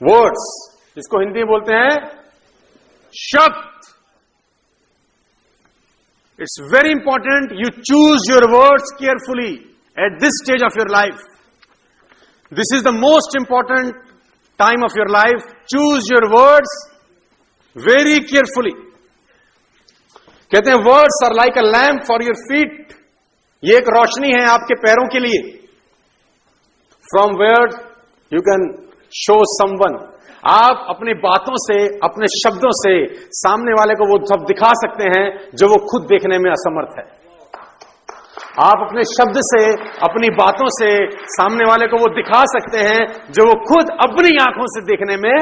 Words, इसको हिंदी में बोलते हैं शब्द. It's very important you choose your words carefully at this stage of your life. This is the most important time of your life. Choose your words very carefully. कहते हैं words are like a lamp for your feet. ये एक रोशनी है आपके पैरों के लिए. From where you can show someone. आप अपनी बातों से, अपने शब्दों से सामने वाले को वो सब दिखा सकते हैं जो वो खुद देखने में असमर्थ है. आप अपने शब्द से, अपनी बातों से सामने वाले को वो दिखा सकते हैं जो वो खुद अपनी आंखों से देखने में.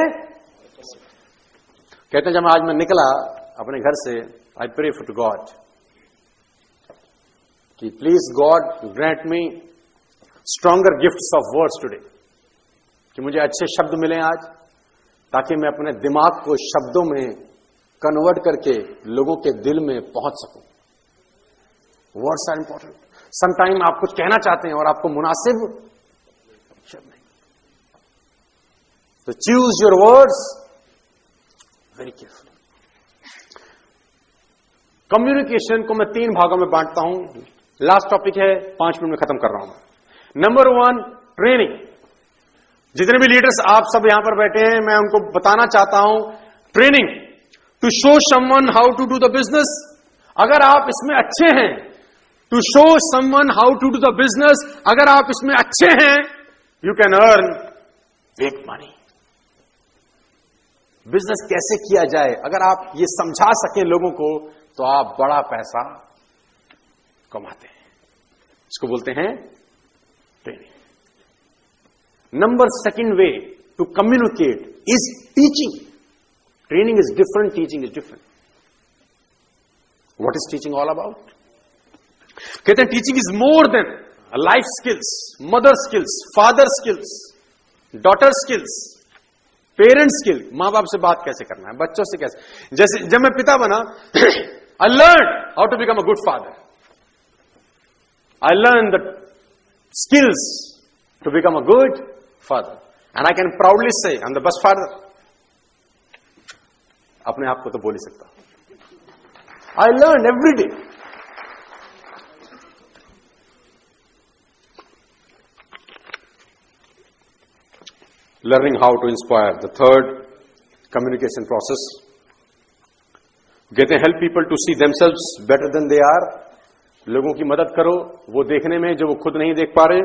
कहते हैं जब आज मैं निकला अपने घर से, I pray for to God कि please God grant me stronger gifts of words today. कि मुझे अच्छे शब्द मिले आज, ताकि मैं अपने दिमाग को शब्दों में कन्वर्ट करके लोगों के दिल में पहुंच सकूं. Words are important. समटाइम आप कुछ कहना चाहते हैं और आपको मुनासिब शब्द नहीं, तो choose your words very carefully. Communication को मैं 3 भागों में बांटता हूं. लास्ट टॉपिक है, 5 मिनट में खत्म कर रहा हूं. Number 1, training. जितने भी लीडर्स आप सब यहां पर बैठे हैं, मैं उनको बताना चाहता हूं, training to show someone how to do the business. अगर आप इसमें अच्छे हैं, to show someone how to do the business, अगर आप इसमें अच्छे हैं, you can earn big money. Business कैसे किया जाए, अगर आप ये समझा सकें लोगों को, तो आप बड़ा पैसा कमाते हैं. इसको बोलते हैं training. Number 2 way to communicate is teaching. Training is different, teaching is different. What is teaching all about? कहते हैं teaching is more than life skills, mother skills, father skills, daughter skills, parent skill. मां बाप से बात कैसे करना है, बच्चों से कैसे. जैसे जब मैं पिता बना, I learned how to become a good father. I learned the skills to become a good father. And I can proudly say, I'm the best father. अपने आप को तो बोल ही सकता. I learn every day. Learning how to inspire. The third communication process. कहते हैं help people to see themselves better than they are. लोगों की मदद करो वो देखने में जो वो खुद नहीं देख पा रहे.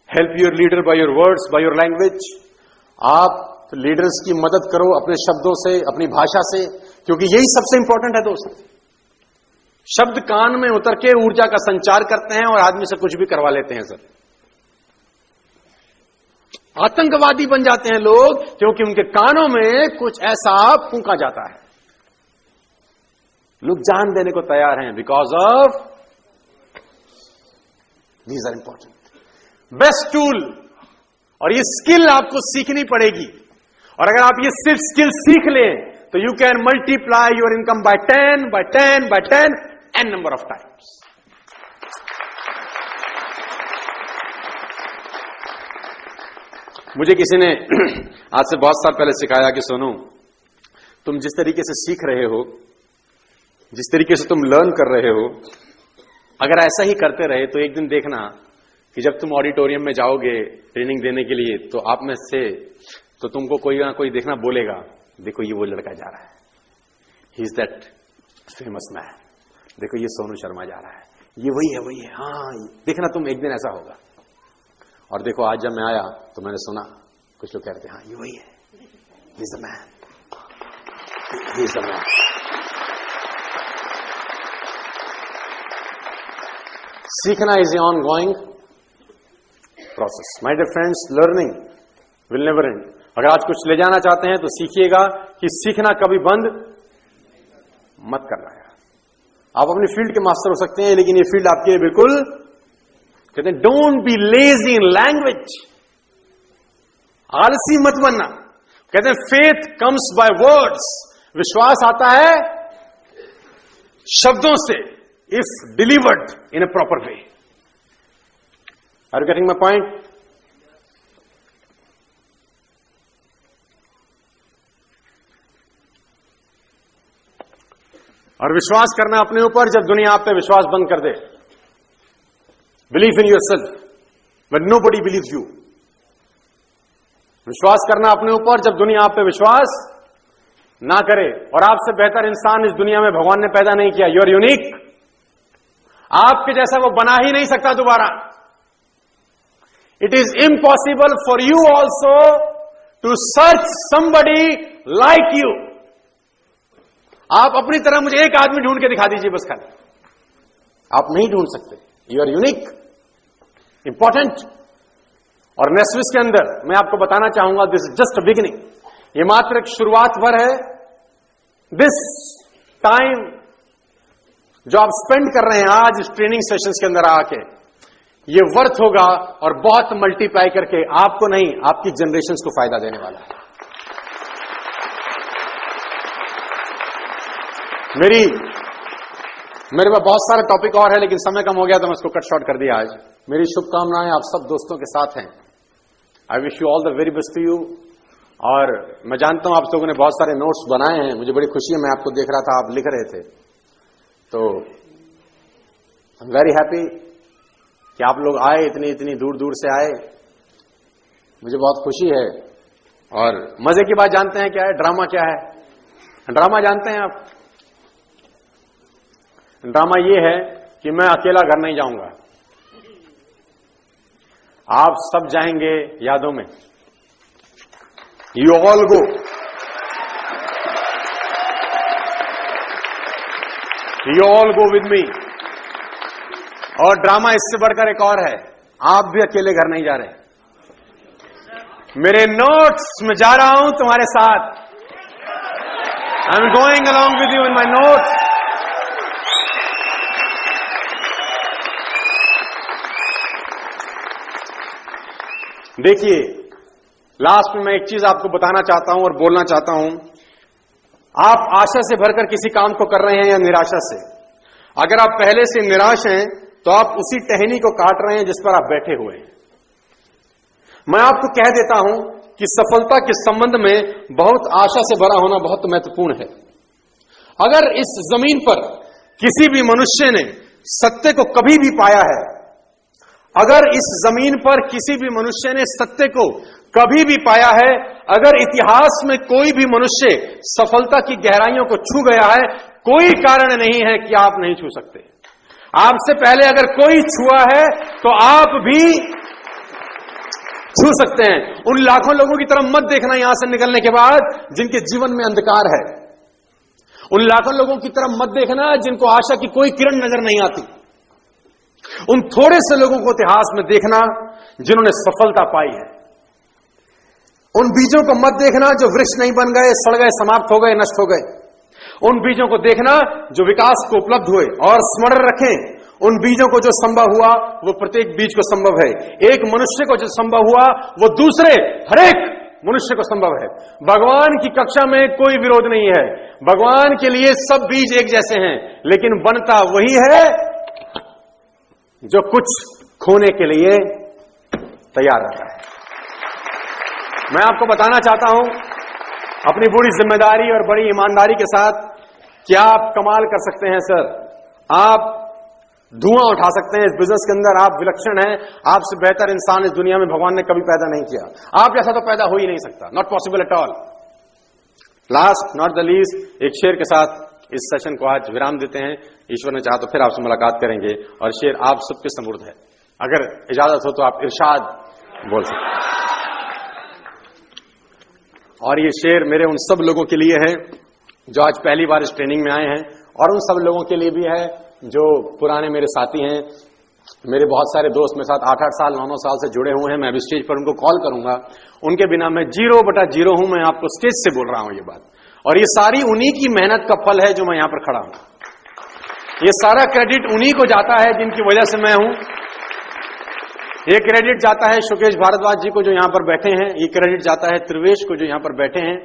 Help your leader by your words, by your language. आप लीडर्स की मदद करो अपने शब्दों से, अपनी भाषा से, क्योंकि यही सबसे इंपॉर्टेंट है दोस्त. शब्द कान में उतर के ऊर्जा का संचार करते हैं और आदमी से कुछ भी करवा लेते हैं. सर, आतंकवादी बन जाते हैं लोग क्योंकि उनके कानों में कुछ ऐसा फूंका जाता है. लोग जान देने को तैयार हैं because of these are important. Best tool, और ये स्किल आपको सीखनी पड़ेगी. और अगर आप ये सिर्फ स्किल सीख लें तो you can multiply your income by 10 by 10 by 10 n number of times. मुझे किसी ने आज से बहुत साल पहले सिखाया कि सोनू, तुम जिस तरीके से सीख रहे हो, जिस तरीके से तुम लर्न कर रहे हो, अगर ऐसा ही करते रहे तो एक दिन देखना कि जब तुम ऑडिटोरियम में जाओगे ट्रेनिंग देने के लिए, तो आप में से तो तुमको कोई ना कोई देखना बोलेगा, देखो ये वो लड़का जा रहा है, he is that famous man, देखो ये सोनू शर्मा जा रहा है, ये वही है, वही है. हाँ, देखना तुम एक दिन ऐसा होगा. और देखो आज जब मैं आया तो मैंने सुना कुछ लोग कह रहे थे, हाँ ये वही है, he is the man, he is the man. सीखना is a ongoing process. My dear friends, learning will never end. अगर आज कुछ ले जाना चाहते हैं तो सीखिएगा कि सीखना कभी बंद मत करना है. आप अपनी फील्ड के मास्टर हो सकते हैं, लेकिन ये फील्ड आपके लिए बिल्कुल, कहते हैं don't be lazy in language. आलसी मत बनना. कहते हैं फेथ कम्स बाय वर्ड्स. विश्वास आता है शब्दों से, if delivered in a proper way. Are you getting my point? और विश्वास करना अपने ऊपर जब दुनिया आप पे विश्वास बंद कर दे। Believe in yourself when nobody believes you. विश्वास करना अपने ऊपर जब दुनिया आप पे विश्वास ना करे। और आपसे बेहतर इंसान इस दुनिया में भगवान ने पैदा नहीं किया। You are unique. आपके जैसा वो बना ही नहीं सकता दोबारा। It is impossible for you also to search somebody like you. आप अपनी तरह मुझे एक आदमी ढूंढ के दिखा दीजिए बस खाली। आप नहीं ढूंढ सकते। You are unique, important. और नेस्विस के अंदर मैं आपको बताना चाहूंगा, this is just a beginning. ये मात्र एक शुरुआत भर है। दिस टाइम जो आप स्पेंड कर रहे हैं आज इस ट्रेनिंग सेशंस के अंदर आके, ये वर्थ होगा और बहुत मल्टीप्लाई करके आपको नहीं, आपकी जनरेशंस को फायदा देने वाला है। मेरे पास बहुत सारे टॉपिक और है, लेकिन समय कम हो गया तो मैं इसको कट शॉर्ट कर दिया आज। मेरी शुभकामनाएं आप सब दोस्तों के साथ हैं। I wish you all the very best to you. और मैं जानता हूं आप लोगों ने बहुत सारे नोट्स बनाए हैं, मुझे बड़ी खुशी है। मैं आपको देख रहा था, आप लिख रहे थे, तो आई एम वेरी हैप्पी कि आप लोग आए, इतनी दूर दूर से आए। मुझे बहुत खुशी है। और मजे की बात जानते हैं क्या है? ड्रामा क्या है? ड्रामा जानते हैं आप? ड्रामा ये है कि मैं अकेला घर नहीं जाऊंगा, आप सब जाएंगे यादों में। You all go. You all go with me. और ड्रामा इससे बढ़कर एक और है, आप भी अकेले घर नहीं जा रहे। मेरे नोट्स में जा रहा हूं तुम्हारे साथ। I am going along with you in my notes. देखिए, लास्ट में मैं एक चीज आपको बताना चाहता हूं और बोलना चाहता हूं। आप आशा से भरकर किसी काम को कर रहे हैं या निराशा से? अगर आप पहले से निराश हैं तो आप उसी टहनी को काट रहे हैं जिस पर आप बैठे हुए हैं। मैं आपको कह देता हूं कि सफलता के संबंध में बहुत आशा से भरा होना बहुत महत्वपूर्ण है। अगर इस जमीन पर किसी भी मनुष्य ने सत्य को कभी भी पाया है, अगर इस जमीन पर किसी भी मनुष्य ने सत्य को कभी भी पाया है, अगर इतिहास में कोई भी मनुष्य सफलता की गहराइयों को छू गया है, कोई कारण नहीं है कि आप नहीं छू सकते। आपसे पहले अगर कोई छुआ है तो आप भी छू सकते हैं। उन लाखों लोगों की तरफ मत देखना यहां से निकलने के बाद जिनके जीवन में अंधकार है। उन लाखों लोगों की तरफ मत देखना जिनको आशा की कोई किरण नजर नहीं आती। उन थोड़े से लोगों को इतिहास में देखना जिन्होंने सफलता पाई है। उन बीजों को मत देखना जो वृक्ष नहीं बन गए, सड़ गए, समाप्त हो गए, नष्ट हो गए। उन बीजों को देखना जो विकास को उपलब्ध हुए। और स्मरण रखें, उन बीजों को जो संभव हुआ वो प्रत्येक बीज को संभव है। एक मनुष्य को जो संभव हुआ वो दूसरे हरेक मनुष्य को संभव है। भगवान की कक्षा में कोई विरोध नहीं है। भगवान के लिए सब बीज एक जैसे हैं, लेकिन बनता वही है जो कुछ खोने के लिए तैयार रहता है। मैं आपको बताना चाहता हूं अपनी बड़ी जिम्मेदारी और बड़ी ईमानदारी के साथ कि आप कमाल कर सकते हैं सर। आप धुआं उठा सकते हैं इस बिजनेस के अंदर। आप विलक्षण हैं। आपसे बेहतर इंसान इस दुनिया में भगवान ने कभी पैदा नहीं किया। आप जैसा तो पैदा हो ही नहीं सकता। Not possible at all. Last not the least, एक शेर के साथ इस सेशन को आज विराम देते हैं। ईश्वर ने चाहा तो फिर आपसे मुलाकात करेंगे। और शेर आप सबके समृद्ध है। अगर इजाजत हो तो आप इरशाद बोल सकते हैं। और ये शेर मेरे उन सब लोगों के लिए है जो आज पहली बार इस ट्रेनिंग में आए हैं, और उन सब लोगों के लिए भी है जो पुराने मेरे साथी हैं। मेरे बहुत सारे दोस्त मेरे साथ 8-8 साल 9-9 साल से जुड़े हुए हैं। मैं अभी स्टेज पर उनको कॉल करूंगा। उनके बिना मैं 0/0 हूं। मैं आपको स्टेज से बोल रहा हूं ये बात। और ये सारी उन्हीं की मेहनत का फल है जो मैं यहां पर खड़ा हूं। ये सारा क्रेडिट उन्हीं को जाता है जिनकी वजह से मैं हूं। ये क्रेडिट जाता है शुकेश भारद्वाज जी को जो यहां पर बैठे हैं। ये क्रेडिट जाता है त्रिवेश को जो यहां पर बैठे हैं।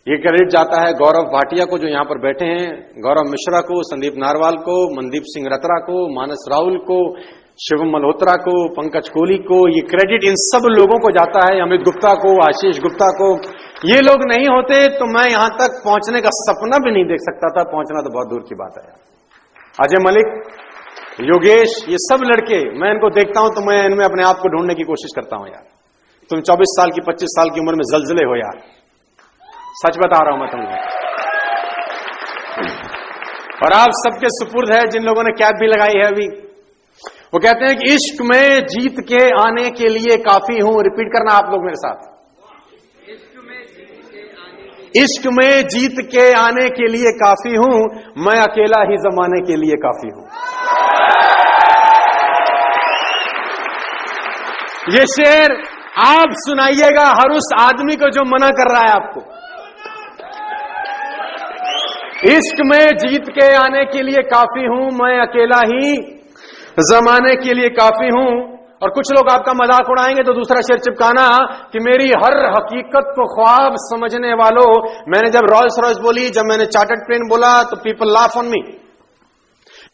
ये क्रेडिट जाता है गौरव भाटिया को जो यहां पर बैठे हैं, गौरव मिश्रा को, संदीप नारवाल को, मनदीप सिंह रतरा को, मानस राहुल को, शिवम मल्होत्रा को, पंकज कोहली को। ये क्रेडिट इन सब लोगों को जाता है। अमित गुप्ता को, आशीष गुप्ता को, ये लोग नहीं होते तो मैं यहां तक पहुंचने का सपना भी नहीं देख सकता था। पहुंचना तो बहुत दूर की बात है यार। अजय मलिक, योगेश, ये सब लड़के, मैं इनको देखता हूं तो मैं इनमें अपने आप को ढूंढने की कोशिश करता हूं यार। तुम 24 साल की 25 साल की उम्र में जलजले हो यार, सच बता रहा हूं मैं तुम्हें। और आप सबके सुपुर्द है जिन लोगों ने कैप भी लगाई है अभी, वो कहते हैं कि इश्क में जीत के आने के लिए काफी हूं। रिपीट करना आप लोग मेरे साथ, इश्क में जीत के आने के लिए काफी हूं, मैं अकेला ही जमाने के लिए काफी हूं। ये शेर आप सुनाइएगा हर उस आदमी को जो मना कर रहा है आपको। इश्क में जीत के आने के लिए काफी हूं, मैं अकेला ही जमाने के लिए काफी हूं। और कुछ लोग आपका मजाक उड़ाएंगे तो दूसरा शेर चिपकाना कि मेरी हर हकीकत को ख्वाब समझने वालों। मैंने जब रॉल्स रॉयस बोली, जब मैंने चार्टर्ड प्लेन बोला तो पीपल लाफ ऑन मी।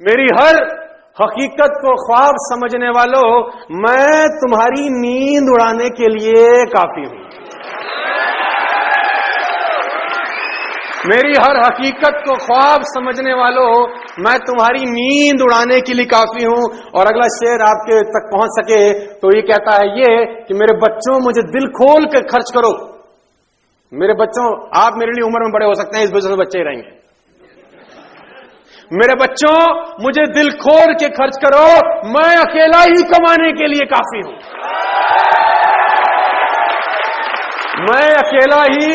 मेरी हर हकीकत को ख्वाब समझने वालों, मैं तुम्हारी नींद उड़ाने के लिए काफी हूं। मेरी हर हकीकत को ख्वाब समझने वालों, मैं तुम्हारी नींद उड़ाने के लिए काफी हूं। और अगला शेर आपके तक पहुंच सके तो ये कहता है ये कि मेरे बच्चों, मुझे दिल खोल के खर्च करो। मेरे बच्चों, आप मेरे लिए उम्र में बड़े हो सकते हैं, इस वजह से बच्चे ही रहेंगे। मेरे बच्चों, मुझे दिल खोल के खर्च करो, मैं अकेला ही कमाने के लिए काफी हूं। मैं अकेला ही।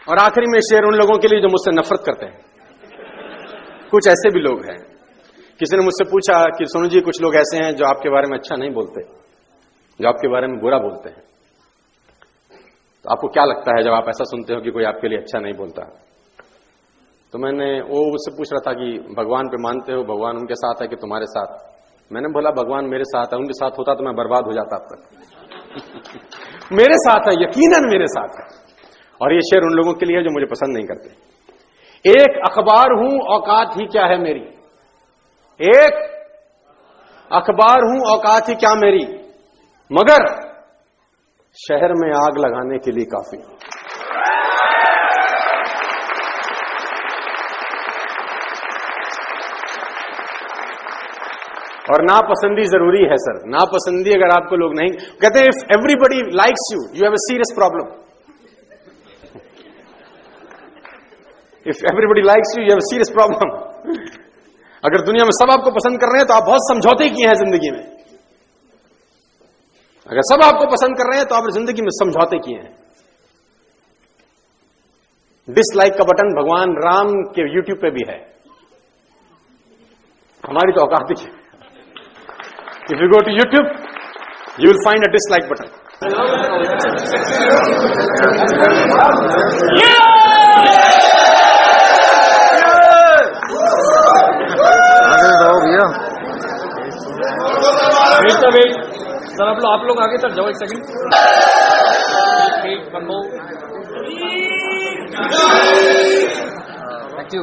और आखिरी में शेर उन लोगों के लिए जो मुझसे नफरत करते हैं। कुछ ऐसे भी लोग हैं, किसी ने मुझसे पूछा कि सोनू जी, कुछ लोग ऐसे हैं जो आपके बारे में अच्छा नहीं बोलते, जो आपके बारे में बुरा बोलते हैं, तो आपको क्या लगता है जब आप ऐसा सुनते हो कि कोई आपके लिए अच्छा नहीं बोलता? तो वो मुझसे पूछ रहा था कि भगवान पे मानते हो, भगवान उनके साथ है कि तुम्हारे साथ? मैंने बोला भगवान मेरे साथ है, उनके साथ होता तो मैं बर्बाद हो जाता अब तक। मेरे साथ है, यकीनन मेरे साथ है। और ये शेर उन लोगों के लिए है जो मुझे पसंद नहीं करते। एक अखबार हूं, औकात ही क्या है मेरी। एक अखबार हूं, औकात ही क्या मेरी, मगर शहर में आग लगाने के लिए काफी हूं। और नापसंदी जरूरी है सर। नापसंदी अगर आपको लोग नहीं कहते हैं, if everybody likes you, you have a serious problem. If everybody likes you, you have a serious problem. अगर दुनिया में सब आपको पसंद कर रहे हैं तो आप बहुत समझौते किए हैं जिंदगी में। अगर सब आपको पसंद कर रहे हैं तो आप जिंदगी में समझौते किए हैं। डिसलाइक का बटन भगवान राम के यूट्यूब पे भी है, हमारी तो औकात ही है। If you go to YouTube, you will find a dislike button. Wait sir, आप लोग आगे तक जाओ, एक सेकंड। Thank you.